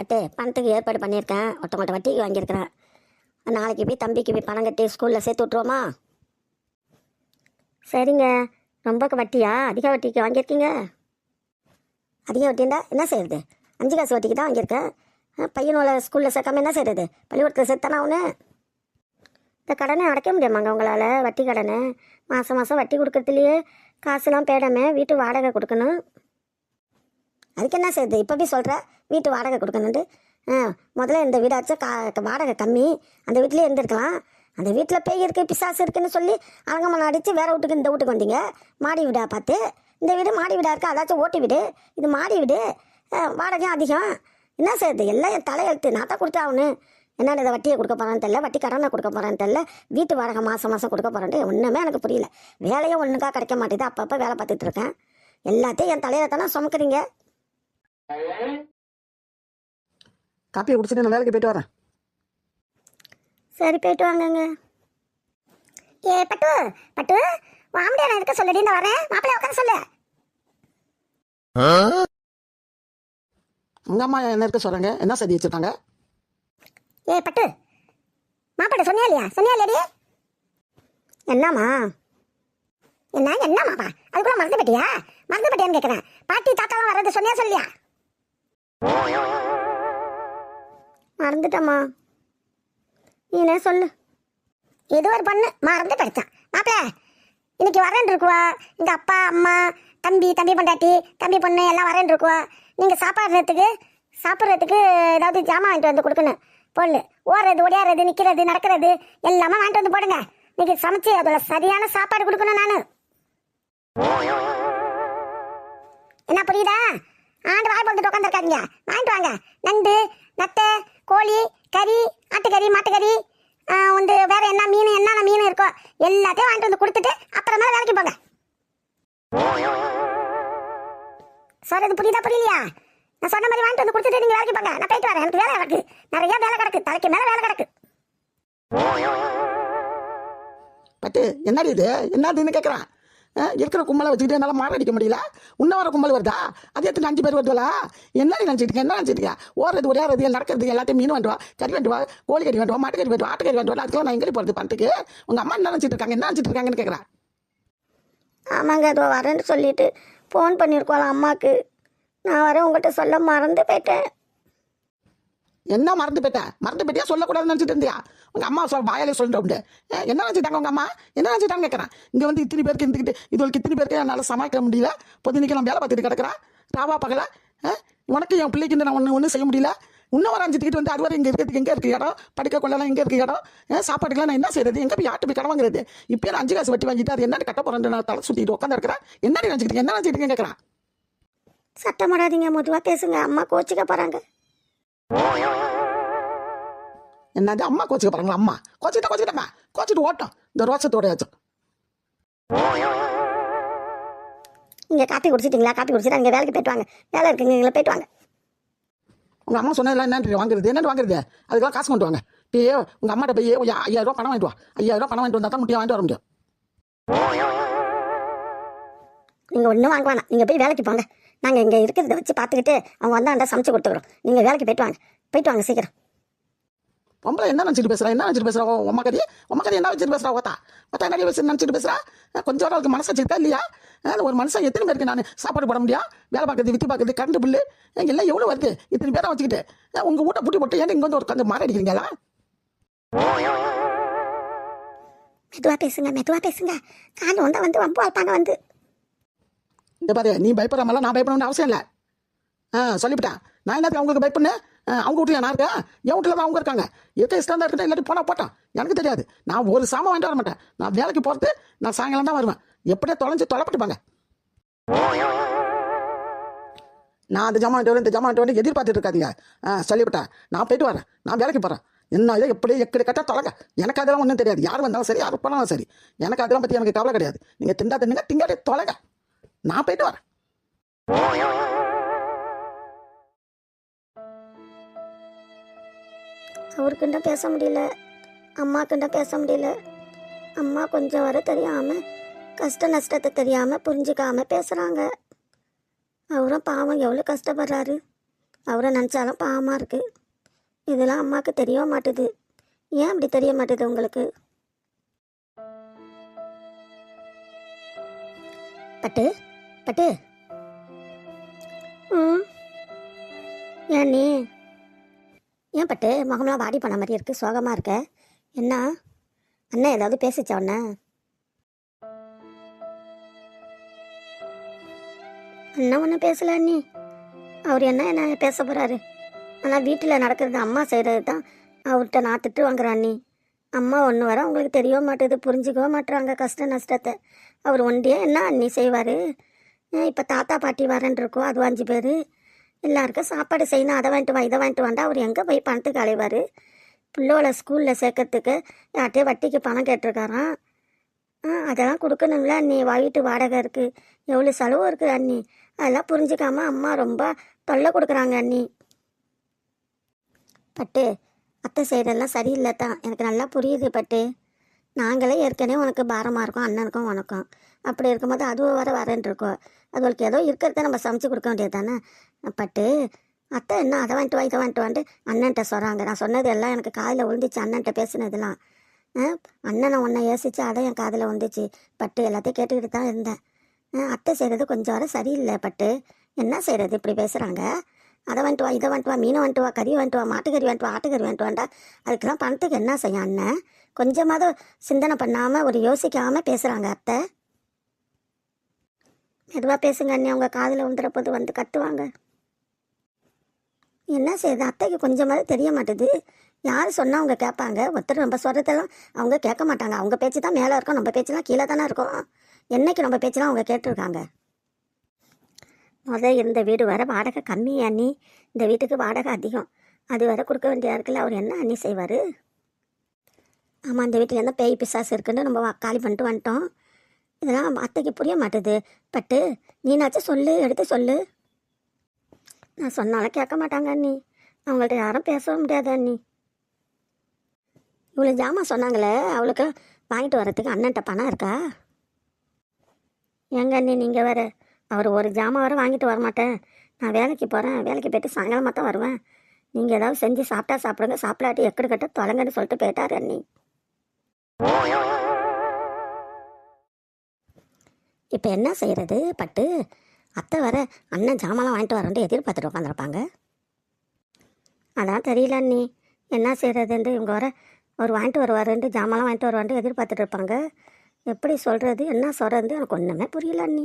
பட்டு பணத்துக்கு ஏற்பாடு பண்ணியிருக்கேன். ஒருத்தவங்கள்ட்ட வட்டிக்கு வாங்கியிருக்கிறேன். நாளைக்கு போய் தம்பிக்கு போய் பணம் கட்டி ஸ்கூலில் சேர்த்து விட்ருவோமா? சரிங்க. ரொம்ப வட்டியா? அதிக வட்டிக்கு வாங்கியிருக்கீங்க? அதிக வட்டின்னா என்ன செய்யறது? 5 காசு வட்டிக்கு தான் வாங்கியிருக்கேன். பையனோட ஸ்கூலில் சேர்க்காம என்ன செய்யறது? பள்ளிக்கூடத்தில் சேர்த்தானா அவனு? இந்த கடனை அடைக்க முடியாமாங்க உங்களால்? வட்டி கடனை மாதம் மாதம் வட்டி கொடுக்கறதுலையே காசுலாம் பேடாம வீட்டு வாடகை கொடுக்கணும். அதுக்கு என்ன செய்யுது? இப்போ போய் சொல்கிற வீட்டு வாடகை கொடுக்கணுன்ட்டு. முதல்ல இந்த வீடாச்சும் வாடகை கம்மி, அந்த வீட்டிலே இருந்திருக்கலாம். அந்த வீட்டில் பேய் இருக்குது பிசாசு இருக்குதுன்னு சொல்லி அரங்கமனை அடித்து வேறு வீட்டுக்கு இந்த வீட்டுக்கு வந்தீங்க. மாடி வீடாக பார்த்து. இந்த வீடு மாடி வீடாக இருக்குது, அதாச்சும் ஓட்டு வீடு. இது மாடி வீடு, வாடகையும் அதிகம். என்ன செய்யுது? எல்லாம் என் தலையெழுத்து. நான் தான் கொடுத்தாகனு. என்ன இதை வட்டியை கொடுக்க போகிறான்னு தெரியல, வட்டி கடனை கொடுக்க போகிறான்னு தெரியல, வீட்டு வாடகை மாதம் மாதம் கொடுக்க போகிறான்ட்டு ஒன்றுமே எனக்கு புரியல. வேலையும் ஒன்றுக்கா கிடைக்க மாட்டேது. அப்பப்போ வேலை பார்த்துட்டு இருக்கேன். எல்லாத்தையும் என் தலையில தானே சுமக்குறீங்க. காப்பியை குடிச்சிட்டு நான் வேலைக்கு போயிட்டு வரேன். சரி, போயிட்டு வாங்கங்க. ஏ பட்டு பட்டு, வாமடியான இருக்க சொல்லடி, இந்த வரேன். மாப்பிள்ளை உட்காந்து சொல்லு. உங்கள் அம்மா என்ன இருக்க சொல்கிறாங்க? என்ன சதி வச்சுருக்காங்க? ஏ பட்டு, மாப்பிள்ளை சொன்னியா இல்லையா? சொன்னியா இல்லையடி? என்னம்மா? என்னம்மாப்பா? அதுக்குள்ள மறந்து பட்டியா? மறந்து பட்டியான்னு கேட்குறேன். பாட்டி தாத்தாலாம் வர்றது சொன்னியா சொல்லியா? மறந்துட்டம்மா. நீனே சொல்லு. ஏதோ ஒரு பொண்ணு மறந்து படித்தான். மாப்பிள்ள இன்னைக்கு வரேன் இருக்குவா. எங்கள் அப்பா அம்மா தம்பி பொண்டாட்டி தம்பி பொண்ணு எல்லாம் வரேன் இருக்குவா. நீங்கள் சாப்பிட்றதுக்கு ஏதாவது ஜாமான் வாங்கிட்டு வந்து கொடுக்கணும். பொருள் ஓடுறது ஓடியாடுறது நிற்கிறது நடக்கிறது எல்லாமே வாங்கிட்டு வந்து போடுங்க. இன்னைக்கு சமைச்சு அதோட சரியான சாப்பாடு கொடுக்கணும். நான் என்ன புரியுதா? ஆண்டு வாய் போட்டு உட்காந்துருக்காதீங்க. வாங்கிட்டு வாங்க. நண்டு நத்தை கோழி கறி ஆட்டுக்கறி மாட்டுக்கறி வந்து வேற என்னென்ன மீன் இருக்கோ எல்லாத்தையும் வாங்கிட்டு வந்து கொடுத்துட்டு அப்புறமா வேலைக்கு போங்க. சொல்றது புரியுதா புரியலையா? நான் சொன்ன மாதிரி வாங்கிட்டு வந்து கொடுத்துட்டு நீங்க வேலைக்கு போங்க. நான் போயிட்டு வரேன். எனக்கு வேலை கிடக்கு, நிறைய வேலை கிடக்கு, தலைக்கு மேல வேலை கிடக்கு. பட்டு என்னடி இது? என்னதுன்னு கேட்குறான். இருக்கிற கும்பலை வச்சுக்கிட்டு என்னால் மாற அடிக்க முடியல. இன்னும் வர கும்பல் வருதா? அது எத்தனை 5 பேர் வருதுங்களா? என்ன நினச்சிட்டு ஓடுறது ஓடியாடுறது நடக்கிறது எல்லாத்தையும் மீன் வேண்டுவா, கறி வேண்டுவா, கோழி கறி வேண்டுவா, மாட்டுக்கறி வேண்டுவா, ஆட்டுக்கறி வேண்டுவா. அதுக்கெல்லாம் நான் எங்கே போகிறது பண்ணிட்டு? உங்கள் அம்மா என்ன நினச்சிட்டு இருக்காங்கன்னு கேட்குறேன். ஆமாங்க, அதோ வரேன்னு சொல்லிட்டு ஃபோன் பண்ணியிருக்கோம் அம்மாவுக்கு. நான் வரேன் உங்கள்கிட்ட சொல்ல மறந்து போயிட்டேன். என்ன மறந்து போயிட்டியா? சொல்லக்கூடாதுன்னு நினச்சிட்டு இருந்தியா? உங்கள் அம்மா வாயாலே சொல்லிட்டு என்ன நினச்சிட்டாங்க? உங்கள் அம்மா என்ன நினச்சிட்டான்னு கேட்குறேன். இங்கே வந்து இத்தனை பேருக்கு இருந்துக்கிட்டு இதுவரைக்கும் இத்தனை பேருக்கு என்னால் சமாளிக்க முடியல. பொதுனிக்கு நான் வேலை பார்த்துட்டு கிடக்கிறேன். ராவா பகல உனக்கு என் பிள்ளைக்கு நான் ஒன்றும் செய்ய முடியல. இன்னும் வர 5 டிக்கெட் வந்து அதுவரை இங்கே இருக்கிறதுக்கு எங்கே இருக்குது இடம்? படிக்க கொள்ளலாம் எங்கே இருக்குது இடம்? சாப்பாட்டுக்கெல்லாம் நான் என்ன செய்யறது? எங்கே போய் ஆட்டு போய் கடன் வாங்குறது? இப்போ நான் 5 காசு வட்டி வாங்கிட்டு அது என்னன்னு கட்ட போகிறேன். நான் தலை சுற்றிட்டு உட்காந்துருக்கிறேன். என்ன நினச்சிக்கிட்டு கேட்குறேன். சட்டம் போடாதீங்க, மெதுவாக பேசுங்க. அம்மா கோச்சிக்க போகிறாங்க. என்னது அம்மா கோச்சிக்க போகிறாங்களா? அம்மா கோச்சிட்டு ஓட்டம் இந்த ரோசத்தோடையாச்சும். நீங்கள் காப்பி குடிச்சிட்டிங்களா? காப்பி குடிச்சிட்டு அங்கே வேலைக்கு போயிட்டு வாங்க. வேலை இருக்குங்க, எங்களை போயிட்டு வாங்க. உங்கள் அம்மா சொன்னதெல்லாம் என்னென்னு வாங்குறது? அதுக்கெல்லாம் காசு கொண்டு வாங்க. இப்போ உங்கள் அம்மாட்ட போய் 5000 ரூபா பணம் வாங்கிட்டு வா. 5000 ரூபா பணம் வாங்கிட்டு வந்தால் தான் முட்டியாக வாங்கிட்டு வர முடியும். நீங்கள் ஒன்றும் வாங்க வேணாம். நீங்கள் போய் வேலைக்கு போங்க. நாங்கள் இங்கே இருக்கிறத வச்சு பார்த்துக்கிட்டு அவங்க வந்தாண்டா சமைச்சு கொடுத்துக்கிறோம். நீங்கள் வேலைக்கு போயிட்டு வாங்க சீக்கிரம். பொம்பளை என்ன நினச்சிட்டு பேசுகிறா? உம்மா கறி என்ன வச்சுட்டு பேசுகிறா? ஒத்தா நிறைய வச்சு நினச்சிட்டு பேசுகிறா. கொஞ்சம் அவளுக்கு மனசு வச்சுக்கிட்டா இல்லையா? ஒரு மனுஷன் எத்தனை பேருக்கு நான் சாப்பாடு போட முடியும்? வேலை பார்க்குறது விற்று பார்க்குறது கரண்ட் பில்லு எல்லாம் எவ்வளோ வருது? இத்தனை பேரை வச்சுக்கிட்டு உங்கள் வீட்டை பூட்டி போட்டு ஏன் இங்கே வந்து ஒரு கொஞ்சம் மாற அடிக்கிறீங்களா? மெதுவாக பேசுங்க. காலம் வந்து ரொம்ப வைப்பாங்க வந்து. இந்த பாரு, நீ பயப்படுறாமல நான் பயப்படணும்னு அவசியம் இல்லை. சொல்லிவிட்டேன். நான் என்னத்துக்கு அவங்களுக்கு பயப்பண்ணேன்? அவங்க வீட்டில் நான் இருக்கேன், என் வீட்டில் தான் அவங்க இருக்காங்க. இருக்க இஷ்டம் தான் இருக்கட்டும், இல்லாட்டி போனால் போட்டான். எனக்கு தெரியாது. நான் ஒரு சாமான் வாங்கிட்டு வர மாட்டேன். நான் வேலைக்கு போகிறது நான் சாயங்காலம் தான் வருவேன். எப்படியே தொலைப்பட்டுப்பாங்க. நான் அந்த ஜாமான் இந்த ஜாமான் எதிர்பார்த்துட்டு இருக்காதீங்க. சொல்லிவிட்டேன். நான் போயிட்டு வரேன். நான் வேலைக்கு போகிறேன். என்ன இதை எப்படி எக்கடி கட்டா தொலைங்க. எனக்கு அதெல்லாம் ஒன்றும் தெரியாது. யார் வந்தாலும் சரி, யார் போனாலும் சரி, எனக்கு அதெல்லாம் பற்றி எனக்கு கவலை கிடையாது. நீங்கள் திங்காதே தொலைங்க. நான் போயிட்டு வரேன். அவருக்குண்டா பேச முடியல, அம்மாக்குண்டா பேச முடியல. அம்மா கொஞ்சம் வர தெரியாமல் கஷ்ட நஷ்டத்தை தெரியாமல் புரிஞ்சுக்காமல் பேசுகிறாங்க. அவரும் பாவம் எவ்வளோ கஷ்டப்படுறாரு. அவரை நினச்சாலும் பாவமாக இருக்குது. இதெல்லாம் அம்மாவுக்கு தெரிய மாட்டுது. ஏன் அப்படி தெரிய மாட்டுது உங்களுக்கு? பட்டு பட்டு. ம். ஏன் நீ ஏன் பட்டு முகம்லாம் வாடி பண்ண மாதிரி இருக்கு, சோகமாக இருக்க? என்ன அண்ணன் ஏதாவது பேசிச்சா உன்ன? அண்ணன் ஒன்றும் பேசல அண்ணி. அவர் என்ன பேச போகிறாரு? ஆனால் வீட்டில் நடக்கிறது அம்மா செய்கிறது தான் அவர்கிட்ட நான் திட்டு வாங்குறேன் அண்ணி. அம்மா ஒன்று வர உங்களுக்கு தெரிய மாட்டேது, புரிஞ்சுக்கவே மாட்டுறாங்க கஷ்ட நஷ்டத்தை. அவர் ஒண்டியே என்ன அண்ணி செய்வார்? இப்போ தாத்தா பாட்டி வரேன் இருக்கோம், அது 5 பேர் எல்லாருக்கும் சாப்பாடு செய்யணும், அதை வாங்கிட்டு வா இதை வாங்கிட்டு வாண்டா அவர் எங்கே போய் பணத்துக்கு அலைவார்? பிள்ளைகளை ஸ்கூலில் சேர்க்கறதுக்கு யார்கிட்டயே வட்டிக்கு பணம் கேட்டிருக்காராம். அதெல்லாம் கொடுக்கணும்ல அண்ணி. வீட்டு வாடகை இருக்குது, எவ்வளோ செலவு இருக்குது அண்ணி. அதெல்லாம் புரிஞ்சுக்காம அம்மா ரொம்ப தொல்லை கொடுக்குறாங்க அண்ணி. பட்டு, அத்தை செய்கிறதெல்லாம் சரியில்லை தான், எனக்கு நல்லா புரியுது பட்டு. நாங்களே ஏற்கனவே உனக்கு பாரமாக இருக்கோம், அண்ணனுக்கும் உனக்கும். அப்படி இருக்கும்போது அதுவும் வரேன் இருக்கோம். அதுகளுக்கு ஏதோ இருக்கிறத நம்ம சமைச்சு கொடுக்க வேண்டியது தானே பட்டு. அத்தை என்ன அதை வாங்கிட்டு வா இதை வாங்கிட்டு வான்ட்டு அண்ணன்ட்ட சொல்கிறாங்க. நான் சொன்னது எல்லாம் எனக்கு காதில் விழுந்துச்சு, அண்ணன்ட்ட பேசினதெல்லாம். அண்ணனை உன்னை யோசிச்சு அதை என் காதில் வந்துச்சு பட்டு. எல்லாத்தையும் கேட்டுக்கிட்டு தான் இருந்தேன். அத்தை செய்கிறது கொஞ்சம் வர சரியில்லை பட்டு. என்ன செய்கிறது இப்படி பேசுகிறாங்க? அதை வாங்கிட்டு வா இதை வாங்கிட்டு வா, மீனை வாங்கிட்டு வா, கறி வாங்கிட்டு வா, மாட்டுக்கறி வாங்கிட்டு வா, ஆட்டுக்கறி வாங்கிட்டு வாண்டா. அதுக்கெல்லாம் பணத்துக்கு என்ன செய்யும் அண்ணன்? கொஞ்சமாவது சிந்தனை பண்ணாமல் ஒரு யோசிக்காமல் பேசுகிறாங்க அத்தை. மெதுவாக பேசுங்க அண்ணி, அவங்க காதில் விழுந்துற போது வந்து கத்துவாங்க. என்ன செய்யுது அத்தைக்கு கொஞ்சமாவது தெரிய மாட்டுது. யார் சொன்னால் அவங்க கேட்பாங்க? ஒருத்தர் நம்ம சொல்கிறதெல்லாம் அவங்க கேட்க மாட்டாங்க. அவங்க பேச்சு தான் மேலே இருக்கும், நம்ம பேச்செல்லாம் கீழே தானே இருக்கும். என்னைக்கு நம்ம பேச்செல்லாம் அவங்க கேட்டிருக்காங்க? இருந்த வீடு வர வாடகை கம்மி அண்ணி, இந்த வீட்டுக்கு வாடகை அதிகம். அது வர கொடுக்க வேண்டியா இருக்குல்ல. அவர் என்ன அண்ணி செய்வார்? ஆமாம், இந்த வீட்டில் எந்த பேய் பிசாசு இருக்குன்னு நம்ம காலி பண்ணிட்டு வந்துட்டோம். இதெல்லாம் அத்தைக்கு புரிய மாட்டுது பட்டு. நீனாச்சும் சொல்லு, எடுத்து சொல்லு. நான் சொன்னாலும் கேட்க மாட்டாங்க அண்ணி, அவங்கள்ட்ட யாரும் பேசவும் முடியாது அண்ணி. இவ்வளோ ஜாமான் சொன்னாங்களே, அவளுக்கு வாங்கிட்டு வர்றதுக்கு அண்ணன்ட்ட பணம் இருக்கா? எங்க அண்ணி நீங்கள் வேறு, அவர் ஒரு ஜாமான் வர வாங்கிட்டு வரமாட்டேன், நான் வேலைக்கு போகிறேன், வேலைக்கு போய்ட்டு சாயங்காலமாக தான் வருவேன், நீங்கள் ஏதாவது செஞ்சு சாப்பிட்டா சாப்பிடுங்க, சாப்பிடாட்டி எக்கடு கட்ட தொலைங்கன்னு சொல்லிட்டு போயிட்டார் அண்ணி. இப்போ என்ன செய்கிறது பட்டு? அத்தை வர அண்ணன் ஜாமான்லாம் வாங்கிட்டு வரேன்ட்டு எதிர்பார்த்துட்டு உட்காந்துருப்பாங்க. அதான் தெரியல அண்ணி, என்ன செய்கிறதுன்ட்டு. இவங்க வர அவர் வாங்கிட்டு வருவாருன்ட்டு ஜாமான்லாம் வாங்கிட்டு வருவான்ட்டு எதிர்பார்த்துட்டு இருப்பாங்க. எப்படி சொல்கிறது, என்ன சொல்கிறது, எனக்கு ஒன்றுமே புரியல அண்ணி.